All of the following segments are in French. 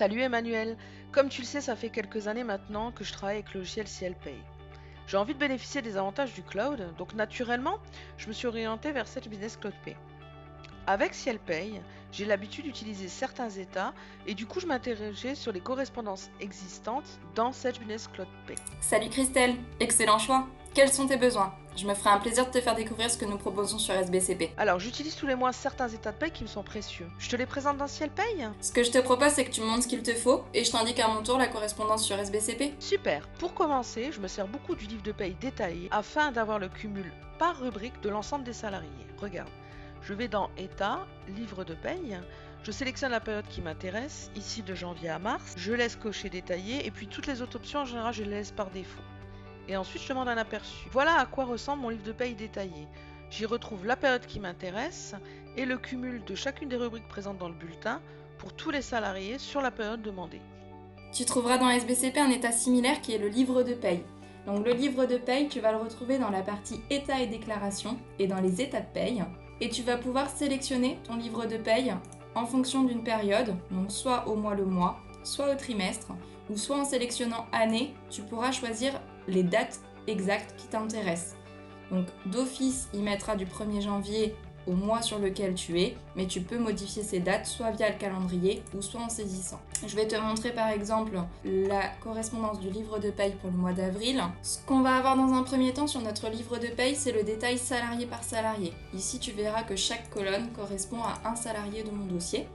Salut Emmanuel, comme tu le sais, ça fait quelques années maintenant que je travaille avec le logiciel CLPay. J'ai envie de bénéficier des avantages du cloud, donc naturellement, je me suis orienté vers Sage Business Cloud Pay. Avec CLPay, j'ai l'habitude d'utiliser certains états et du coup je m'interrogeais sur les correspondances existantes dans Sage Business Cloud Pay. Salut Christelle, excellent choix. Quels sont tes besoins? Je me ferai un plaisir de te faire découvrir ce que nous proposons sur SBCP. Alors j'utilise tous les mois certains états de paye qui me sont précieux. Je te les présente dans CLPay? Ce que je te propose, c'est que tu me montres ce qu'il te faut et je t'indique à mon tour la correspondance sur SBCP. Super. Pour commencer, je me sers beaucoup du livre de paye détaillé afin d'avoir le cumul par rubrique de l'ensemble des salariés. Regarde, je vais dans État, livre de paye, je sélectionne la période qui m'intéresse, ici de janvier à mars, je laisse cocher détaillé et puis toutes les autres options en général je les laisse par défaut. Et ensuite je demande un aperçu. Voilà à quoi ressemble mon livre de paye détaillé. J'y retrouve la période qui m'intéresse et le cumul de chacune des rubriques présentes dans le bulletin pour tous les salariés sur la période demandée. Tu trouveras dans SBCP un état similaire qui est le livre de paye. Donc le livre de paye, tu vas le retrouver dans la partie état et déclaration et dans les états de paye. Et tu vas pouvoir sélectionner ton livre de paye en fonction d'une période, donc soit au mois le mois, soit au trimestre, ou soit en sélectionnant année, tu pourras choisir les dates exactes qui t'intéressent. Donc d'office, il mettra du 1er janvier au mois sur lequel tu es, mais tu peux modifier ces dates soit via le calendrier ou soit en saisissant. Je vais te montrer par exemple la correspondance du livre de paye pour le mois d'avril. Ce qu'on va avoir dans un premier temps sur notre livre de paye, c'est le détail salarié par salarié. Ici, tu verras que chaque colonne correspond à un salarié de mon dossier.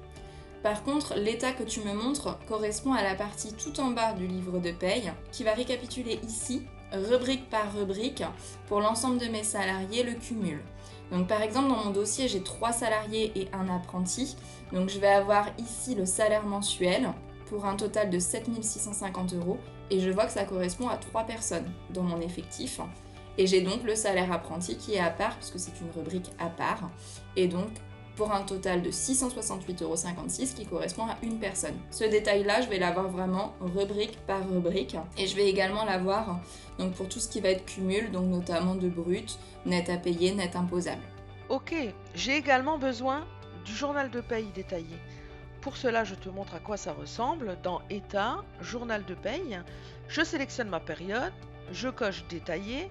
Par contre, l'état que tu me montres correspond à la partie tout en bas du livre de paye qui va récapituler ici, rubrique par rubrique, pour l'ensemble de mes salariés, le cumul. Donc par exemple, dans mon dossier, j'ai 3 salariés et un apprenti. Donc je vais avoir ici le salaire mensuel pour un total de 7 650 € et je vois que ça correspond à 3 personnes dans mon effectif. Et j'ai donc le salaire apprenti qui est à part puisque c'est une rubrique à part et donc pour un total de 668,56 € qui correspond à une personne. Ce détail-là, je vais l'avoir vraiment rubrique par rubrique et je vais également l'avoir donc pour tout ce qui va être cumul, donc notamment de brut, net à payer, net imposable. Ok, j'ai également besoin du journal de paye détaillé. Pour cela, je te montre à quoi ça ressemble. Dans État, journal de paye, je sélectionne ma période, je coche détaillé.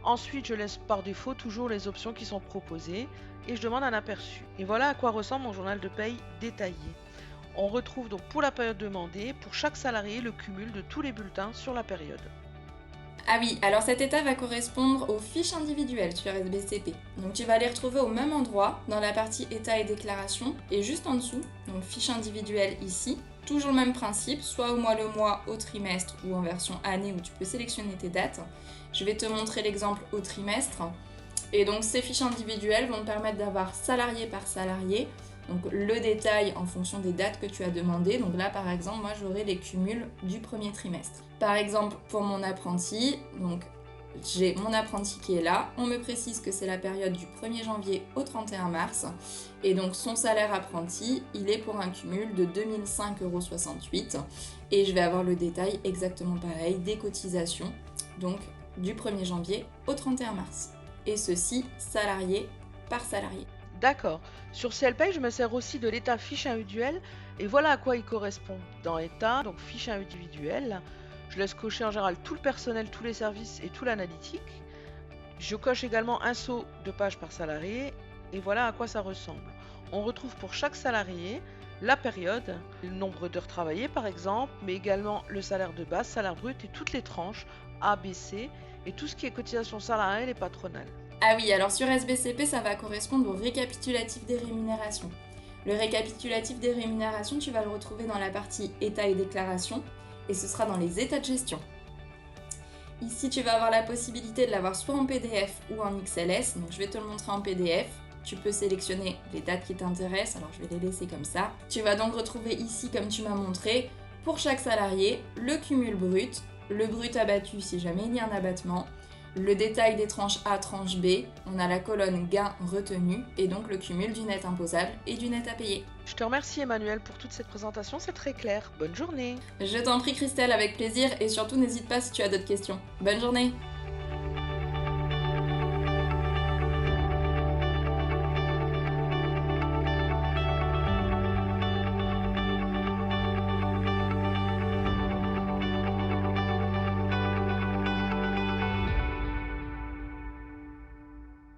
Ensuite, je laisse par défaut toujours les options qui sont proposées et je demande un aperçu. Et voilà à quoi ressemble mon journal de paye détaillé. On retrouve donc pour la période demandée, pour chaque salarié, le cumul de tous les bulletins sur la période. Ah oui, alors cet état va correspondre aux fiches individuelles sur SBCP. Donc tu vas les retrouver au même endroit dans la partie état et déclaration et juste en dessous, donc fiche individuelle ici. Toujours le même principe, soit au mois le mois, au trimestre ou en version année où tu peux sélectionner tes dates. Je vais te montrer l'exemple au trimestre. Et donc ces fiches individuelles vont te permettre d'avoir salarié par salarié, donc le détail en fonction des dates que tu as demandées. Donc là par exemple, moi j'aurai les cumuls du premier trimestre. Par exemple pour mon apprenti, donc j'ai mon apprenti qui est là, on me précise que c'est la période du 1er janvier au 31 mars et donc son salaire apprenti, il est pour un cumul de 2005,68 € et je vais avoir le détail exactement pareil des cotisations, donc du 1er janvier au 31 mars. Et ceci salarié par salarié. D'accord. Sur CLPay, je me sers aussi de l'état fiche individuelle et voilà à quoi il correspond. Dans État, donc fiche individuelle, je laisse cocher en général tout le personnel, tous les services et tout l'analytique. Je coche également un saut de page par salarié et voilà à quoi ça ressemble. On retrouve pour chaque salarié la période, le nombre d'heures travaillées par exemple, mais également le salaire de base, salaire brut et toutes les tranches A, B, C et tout ce qui est cotisation salariale et patronale. Ah oui, alors sur SBCP, ça va correspondre au récapitulatif des rémunérations. Le récapitulatif des rémunérations, tu vas le retrouver dans la partie état et déclaration et ce sera dans les états de gestion. Ici, tu vas avoir la possibilité de l'avoir soit en PDF ou en XLS, donc je vais te le montrer en PDF. Tu peux sélectionner les dates qui t'intéressent, alors je vais les laisser comme ça. Tu vas donc retrouver ici, comme tu m'as montré, pour chaque salarié, le cumul brut, le brut abattu si jamais il y a un abattement, le détail des tranches A, tranche B, on a la colonne gain retenu et donc le cumul du net imposable et du net à payer. Je te remercie Emmanuel pour toute cette présentation, c'est très clair. Bonne journée. Je t'en prie Christelle, avec plaisir et surtout n'hésite pas si tu as d'autres questions. Bonne journée!